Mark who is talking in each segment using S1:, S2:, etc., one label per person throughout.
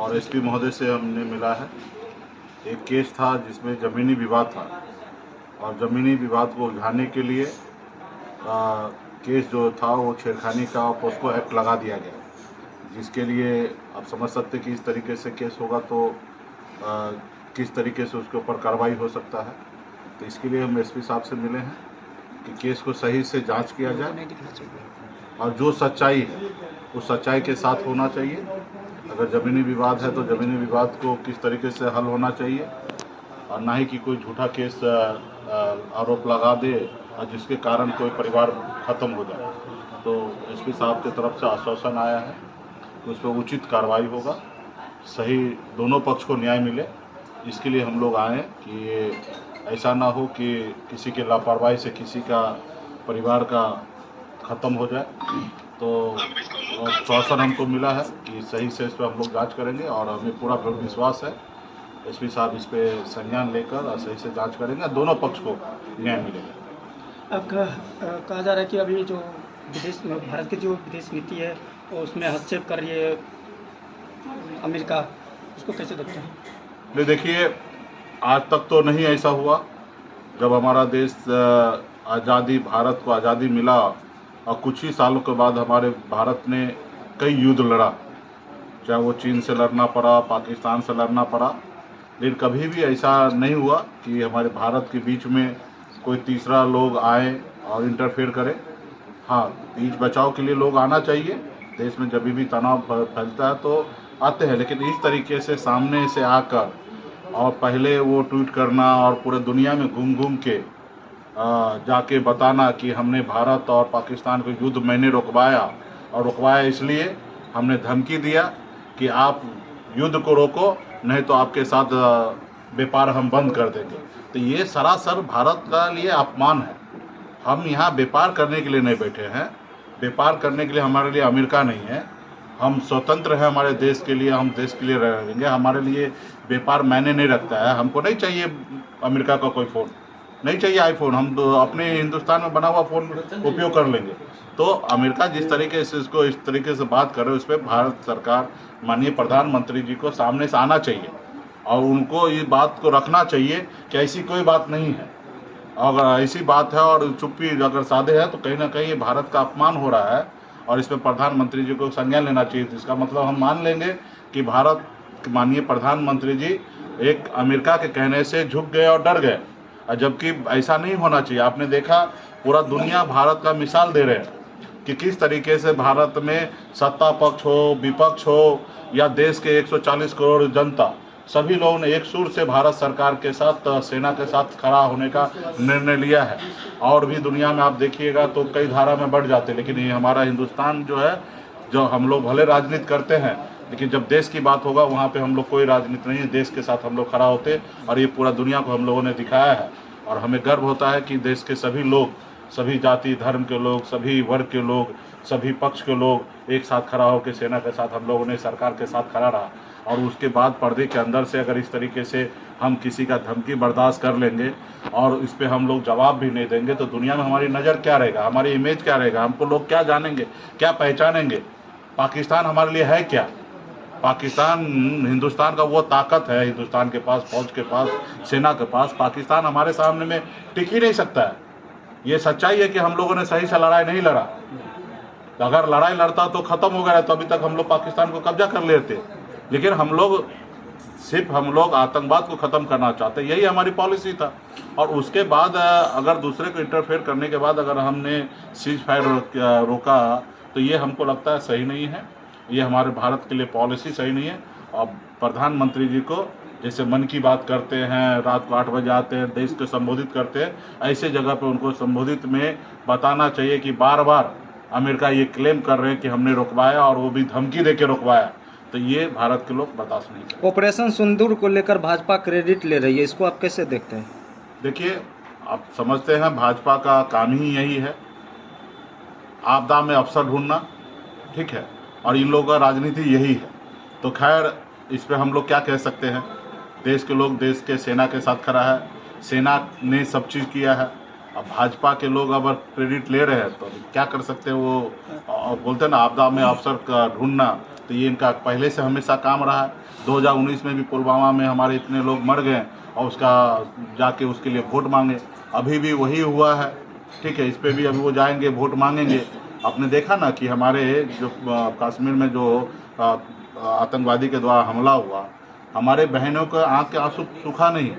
S1: और एसपी महोदय से हमने मिला है। एक केस था जिसमें ज़मीनी विवाद था और ज़मीनी विवाद को उलझाने के लिए केस जो था वो छेड़खानी का पोस्को एक्ट लगा दिया गया, जिसके लिए आप समझ सकते कि इस तरीके से केस होगा तो किस तरीके से उसके ऊपर कार्रवाई हो सकता है। तो इसके लिए हम एसपी साहब से मिले हैं कि केस को सही से जांच किया जाए और जो सच्चाई है उस सच्चाई के साथ होना चाहिए। अगर ज़मीनी विवाद है तो ज़मीनी विवाद को किस तरीके से हल होना चाहिए और ना ही कि कोई झूठा केस आरोप लगा दे और जिसके कारण कोई परिवार ख़त्म हो जाए। तो एसपी साहब की तरफ से आश्वासन आया है कि उस पर उचित कार्रवाई होगा, सही दोनों पक्ष को न्याय मिले। इसके लिए हम लोग आए कि ये ऐसा ना हो कि किसी के लापरवाही से किसी का परिवार का ख़त्म हो जाए। तो आश्वासन हमको मिला है कि सही से इस पर हम लोग जाँच करेंगे और हमें पूरा विश्वास है एसपी साहब इस पे संज्ञान लेकर और सही से जांच करेंगे, दोनों पक्ष को न्याय मिलेगा।
S2: अब कहा जा रहा है कि अभी जो भारत की जो विदेश नीति है वो उसमें हस्तक्षेप कर रही है अमेरिका, उसको कैसे देखते हैं?
S1: नहीं, देखिए, आज तक तो नहीं ऐसा हुआ। जब हमारा देश आज़ादी, भारत को आज़ादी मिला और कुछ ही सालों के बाद हमारे भारत ने कई युद्ध लड़ा, चाहे वो चीन से लड़ना पड़ा, पाकिस्तान से लड़ना पड़ा, लेकिन कभी भी ऐसा नहीं हुआ कि हमारे भारत के बीच में कोई तीसरा लोग आए और इंटरफेयर करे। हाँ, बीच बचाव के लिए लोग आना चाहिए, देश में जब भी तनाव फैलता है तो आते हैं, लेकिन इस तरीके से सामने से आकर और पहले वो ट्वीट करना और पूरे दुनिया में घूम घूम के जाके बताना कि हमने भारत और पाकिस्तान को युद्ध मैंने रुकवाया, और रुकवाया इसलिए हमने धमकी दिया कि आप युद्ध को रोको नहीं तो आपके साथ व्यापार हम बंद कर देंगे। तो ये सरासर भारत का लिए अपमान है। हम यहाँ व्यापार करने के लिए नहीं बैठे हैं, व्यापार करने के लिए हमारे लिए अमेरिका नहीं है। हम स्वतंत्र हैं हमारे देश के लिए, हम देश के लिए रहेंगे। हमारे लिए व्यापार मायने नहीं रखता है। हमको नहीं चाहिए अमेरिका का कोई फ़ोन, नहीं चाहिए आईफोन, हम तो अपने हिंदुस्तान में बना हुआ फ़ोन उपयोग कर लेंगे। तो अमेरिका जिस तरीके से इसको इस तरीके से बात कर रहे हो, उस पर भारत सरकार, माननीय प्रधानमंत्री जी को सामने से आना चाहिए और उनको ये बात को रखना चाहिए कि ऐसी कोई बात नहीं है। अगर ऐसी बात है और चुप्पी अगर साधे है तो कहीं ना कहीं ये भारत का अपमान हो रहा है और इसमें प्रधानमंत्री जी को संज्ञान लेना चाहिए। इसका मतलब हम मान लेंगे कि भारत माननीय प्रधानमंत्री जी एक अमेरिका के कहने से झुक गए और डर गए, जबकि ऐसा नहीं होना चाहिए। आपने देखा पूरा दुनिया भारत का मिसाल दे रहे हैं कि किस तरीके से भारत में सत्ता पक्ष हो, विपक्ष हो या देश के 140 करोड़ जनता, सभी लोगों ने एक सुर से भारत सरकार के साथ, सेना के साथ खड़ा होने का निर्णय लिया है। और भी दुनिया में आप देखिएगा तो कई धारा में बढ़ जाते, लेकिन ये हमारा हिंदुस्तान जो है, जो हम लोग भले राजनीति करते हैं लेकिन जब देश की बात होगा वहाँ पे हम लोग कोई राजनीति नहीं है, देश के साथ हम लोग खड़ा होते और ये पूरा दुनिया को हम लोगों ने दिखाया है। और हमें गर्व होता है कि देश के सभी लोग, सभी जाति धर्म के लोग, सभी वर्ग के लोग, सभी पक्ष के लोग एक साथ खड़ा होकर सेना के साथ हम लोगों ने सरकार के साथ खड़ा रहा। और उसके बाद पर्दे के अंदर से अगर इस तरीके से हम किसी का धमकी बर्दाश्त कर लेंगे और इस पर हम लोग जवाब भी नहीं देंगे तो दुनिया में हमारी नज़र क्या रहेगा, हमारी इमेज क्या रहेगा, हमको लोग क्या जानेंगे, क्या पहचानेंगे। पाकिस्तान हमारे लिए है क्या? पाकिस्तान हिंदुस्तान का वो ताकत है, हिंदुस्तान के पास, फौज के पास, सेना के पास। पाकिस्तान हमारे सामने में टिक ही नहीं सकता है। ये सच्चाई है कि हम लोगों ने सही से लड़ाई नहीं लड़ा। अगर लड़ाई लड़ता तो ख़त्म हो गया तो अभी तक हम लोग पाकिस्तान को कब्जा कर लेते, लेकिन हम लोग आतंकवाद को ख़त्म करना चाहते, यही हमारी पॉलिसी था। और उसके बाद अगर दूसरे को इंटरफेयर करने के बाद अगर हमने सीज फायर रोका तो ये हमको लगता है सही नहीं है, ये हमारे भारत के लिए पॉलिसी सही नहीं है। और प्रधानमंत्री जी को जैसे मन की बात करते हैं, रात को 8 बजे आते हैं, देश को संबोधित करते हैं, ऐसे जगह पे उनको संबोधित में बताना चाहिए कि बार बार अमेरिका ये क्लेम कर रहे हैं कि हमने रुकवाया और वो भी धमकी दे के रुकवाया, तो ये भारत के लोग बर्दाश्त नहीं करते।
S2: ऑपरेशन सिंदूर को लेकर भाजपा क्रेडिट ले रही है, इसको आप कैसे देखते हैं?
S1: देखिए, आप समझते हैं भाजपा का काम ही यही है, आपदा में अवसर ढूंढना, ठीक है, और इन लोगों का राजनीति यही है। तो खैर, इस पे हम लोग क्या कह सकते हैं। देश के लोग देश के सेना के साथ खड़ा है, सेना ने सब चीज़ किया है। अब भाजपा के लोग अगर क्रेडिट ले रहे हैं तो क्या कर सकते हैं। वो बोलते हैं ना, आपदा में अवसर का ढूंढना, तो ये इनका पहले से हमेशा काम रहा है। 2019 में भी पुलवामा में हमारे इतने लोग मर गए और उसका जाके उसके लिए वोट मांगे, अभी भी वही हुआ है। ठीक है, इस पे भी अभी वो जाएंगे वोट मांगेंगे। आपने देखा ना कि हमारे जो कश्मीर में जो आतंकवादी के द्वारा हमला हुआ, हमारे बहनों का आँख के आंसू सूखा नहीं,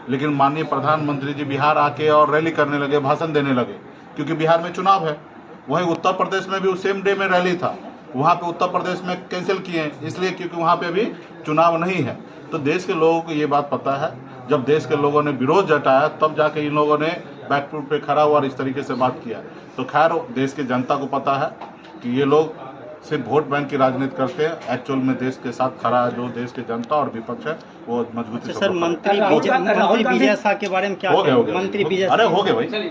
S1: लेकिन माननीय प्रधानमंत्री जी बिहार आके और रैली करने लगे, भाषण देने लगे, क्योंकि बिहार में चुनाव है। वहीं उत्तर प्रदेश में भी उस सेम डे में रैली था, वहाँ पे उत्तर प्रदेश में कैंसिल किए, इसलिए क्योंकि वहाँ पे अभी चुनाव नहीं है। तो देश के लोगों को ये बात पता है, जब देश के लोगों ने विरोध जताया तब जाके इन लोगों ने बैकफुट पे खड़ा हुआ और इस तरीके से बात किया। तो खैर देश की जनता को पता है कि ये लोग सिर्फ वोट बैंक की राजनीति करते हैं, एक्चुअल में देश के साथ खड़ा है जो देश की जनता और विपक्ष है वो मजबूती से।
S3: सर, मंत्री विजय शाह के बारे में क्या
S1: हो गया
S3: मंत्री विजय
S1: अरे हो गया भाई।